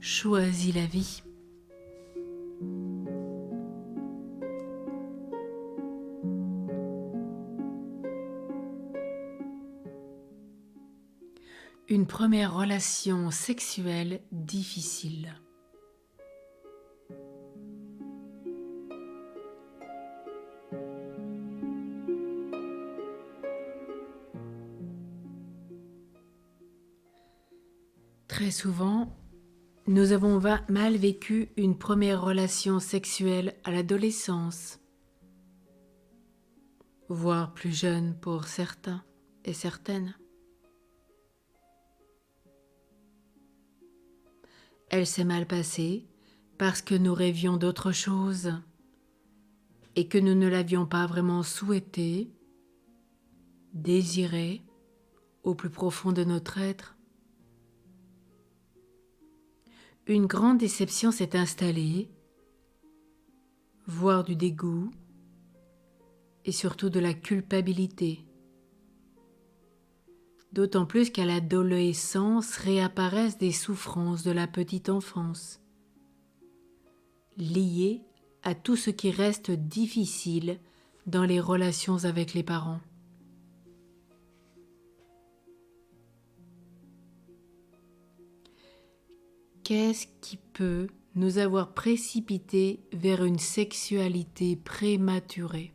choisis la vie. Une première relation sexuelle difficile. Très souvent, nous avons mal vécu une première relation sexuelle à l'adolescence, voire plus jeune pour certains et certaines. Elle s'est mal passée parce que nous rêvions d'autre chose et que nous ne l'avions pas vraiment souhaité, désiré au plus profond de notre être. Une grande déception s'est installée, voire du dégoût et surtout de la culpabilité. D'autant plus qu'à l'adolescence réapparaissent des souffrances de la petite enfance, liées à tout ce qui reste difficile dans les relations avec les parents. Qu'est-ce qui peut nous avoir précipités vers une sexualité prématurée?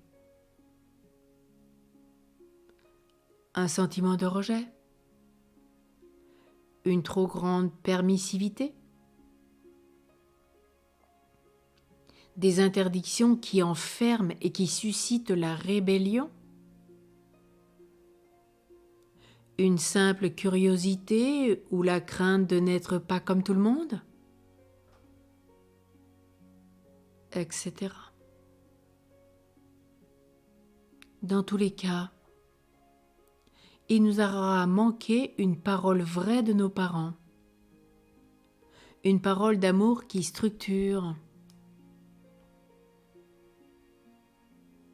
Un sentiment de rejet? Une trop grande permissivité? Des interdictions qui enferment et qui suscitent la rébellion? Une simple curiosité ou la crainte de n'être pas comme tout le monde? Etc. Dans tous les cas, il nous aura manqué une parole vraie de nos parents, une parole d'amour qui structure,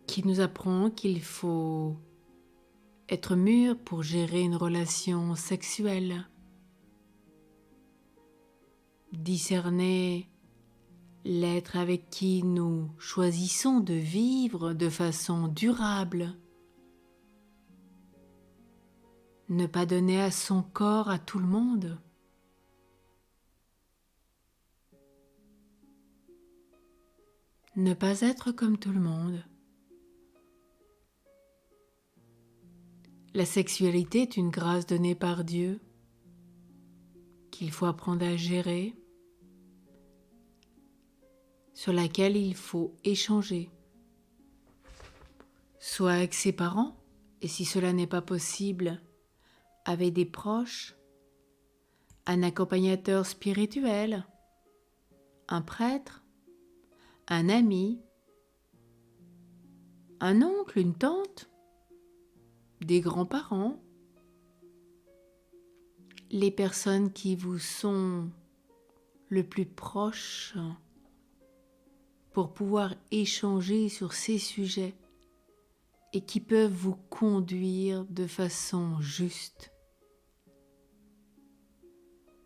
qui nous apprend qu'il faut être mûr pour gérer une relation sexuelle, discerner l'être avec qui nous choisissons de vivre de façon durable, ne pas donner à son corps à tout le monde, ne pas être comme tout le monde. La sexualité est une grâce donnée par Dieu qu'il faut apprendre à gérer, sur laquelle il faut échanger, soit avec ses parents, et si cela n'est pas possible, avec des proches, un accompagnateur spirituel, un prêtre, un ami, un oncle, une tante, des grands-parents, les personnes qui vous sont le plus proches pour pouvoir échanger sur ces sujets et qui peuvent vous conduire de façon juste,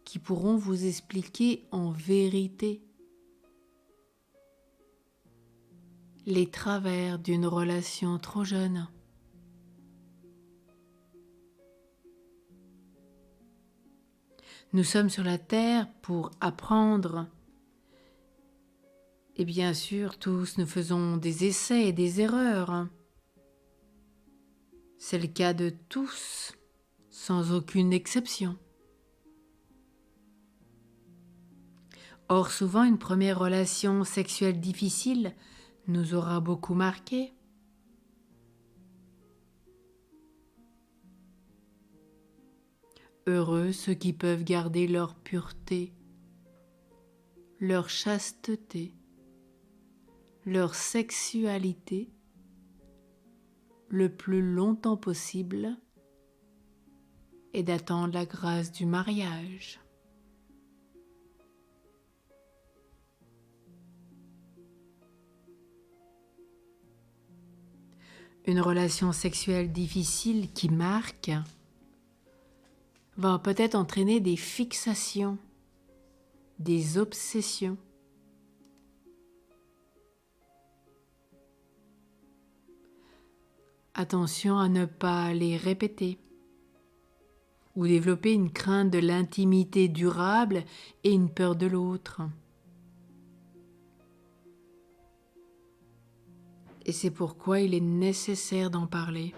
qui pourront vous expliquer en vérité les travers d'une relation trop jeune. Nous sommes sur la terre pour apprendre. Et bien sûr, tous nous faisons des essais et des erreurs. C'est le cas de tous, sans aucune exception. Or, souvent, une première relation sexuelle difficile nous aura beaucoup marqué. Heureux ceux qui peuvent garder leur pureté, leur chasteté, leur sexualité le plus longtemps possible et d'attendre la grâce du mariage. Une relation sexuelle difficile qui marque va peut-être entraîner des fixations, des obsessions. Attention à ne pas les répéter ou développer une crainte de l'intimité durable et une peur de l'autre. Et c'est pourquoi il est nécessaire d'en parler.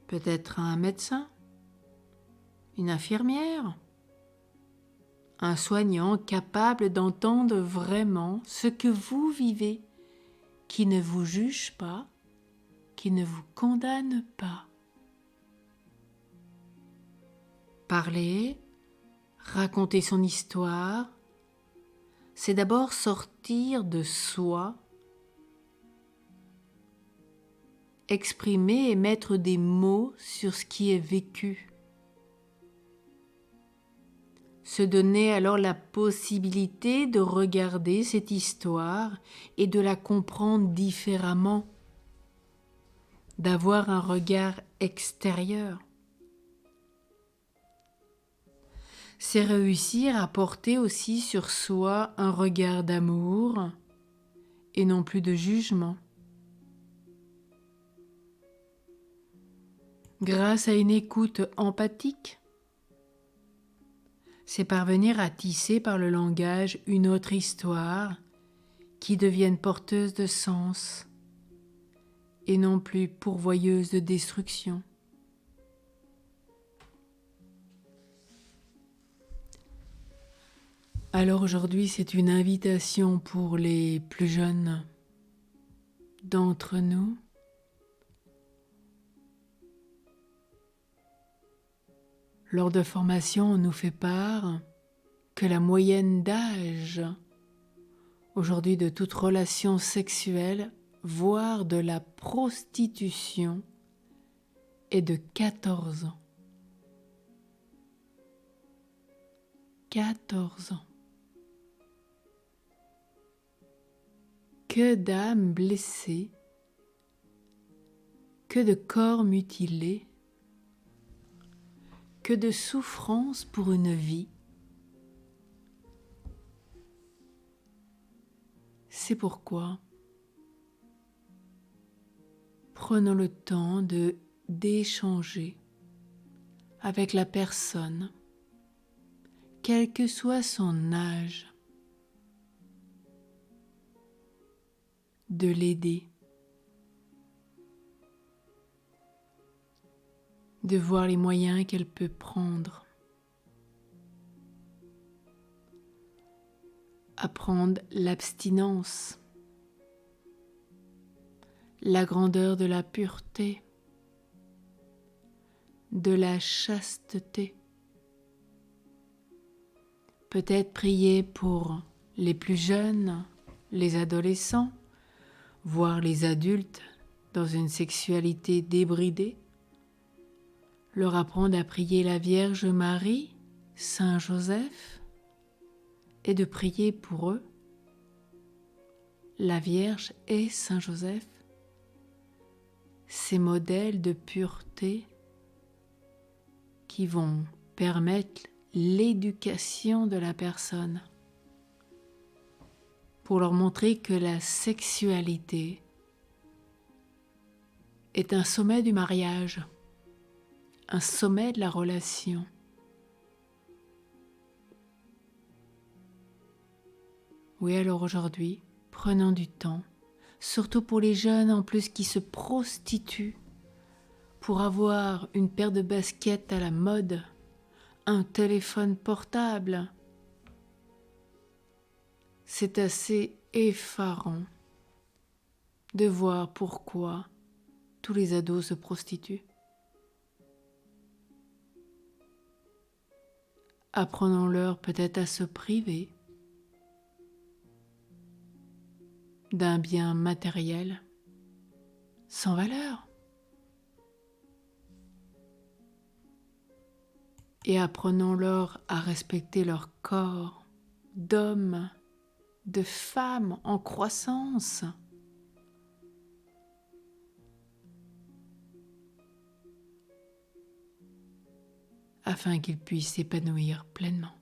Peut-être à un médecin, une infirmière, un soignant capable d'entendre vraiment ce que vous vivez, qui ne vous juge pas, qui ne vous condamne pas. Parler, raconter son histoire, c'est d'abord sortir de soi, exprimer et mettre des mots sur ce qui est vécu. Se donner alors la possibilité de regarder cette histoire et de la comprendre différemment, d'avoir un regard extérieur. C'est réussir à porter aussi sur soi un regard d'amour et non plus de jugement. Grâce à une écoute empathique, c'est parvenir à tisser par le langage une autre histoire qui devienne porteuse de sens et non plus pourvoyeuse de destruction. Alors aujourd'hui, c'est une invitation pour les plus jeunes d'entre nous Lors de formation, on nous fait part que la moyenne d'âge aujourd'hui de toute relation sexuelle, voire de la prostitution, est de 14 ans. 14 ans. Que d'âmes blessées, que de corps mutilés, que de souffrances pour une vie. C'est pourquoi prenons le temps d'échanger avec la personne, quel que soit son âge, de l'aider, de voir les moyens qu'elle peut prendre, apprendre l'abstinence, la grandeur de la pureté, de la chasteté. Peut-être prier pour les plus jeunes, les adolescents, voire les adultes dans une sexualité débridée, leur apprendre à prier la Vierge Marie, Saint Joseph, et de prier pour eux, la Vierge et Saint Joseph, ces modèles de pureté qui vont permettre l'éducation de la personne, pour leur montrer que la sexualité est un sommet du mariage, un sommet de la relation. Oui, alors aujourd'hui, prenons du temps, surtout pour les jeunes en plus qui se prostituent, pour avoir une paire de baskets à la mode, un téléphone portable. C'est assez effarant de voir pourquoi tous les ados se prostituent. Apprenons-leur peut-être à se priver d'un bien matériel sans valeur. Et apprenons-leur à respecter leur corps d'hommes, de femmes en croissance. Afin qu'ils puissent s'épanouir pleinement.